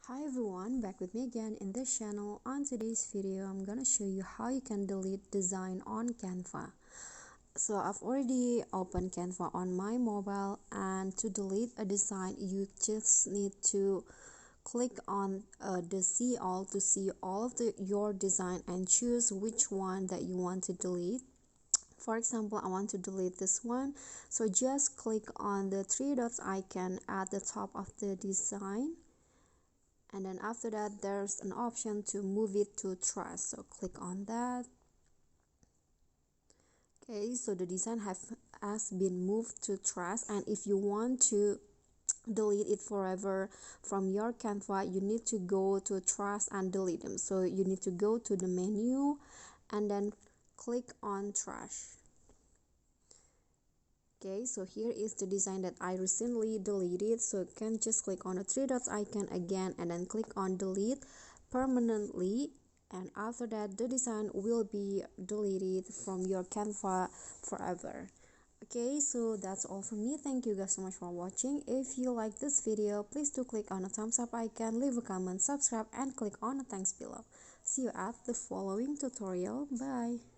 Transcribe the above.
Hi everyone, back with me again in this channel. On today's video, I'm gonna show you how you can delete design on Canva. So I've already opened Canva on my mobile, and to delete a design, you just need to click on the see all to see all of your design and choose which one that you want to delete. For example, I want to delete this one, so just click on the three dots icon at the top of the design, and then after that there's an option to move it to trash, so click on that. Okay, so the design has been moved to trash, and if you want to delete it forever from your Canva, you need to go to trash and delete them. So you need to go to the menu and then click on trash. Okay, so here is the design that I recently deleted, so you can just click on the three dots icon again and then click on delete permanently, and after that the design will be deleted from your Canva forever. Okay, so that's all from me. Thank you guys so much for watching. If you like this video, please do click on the thumbs up icon, leave a comment, subscribe, and click on the thanks below. See you at the following tutorial. Bye.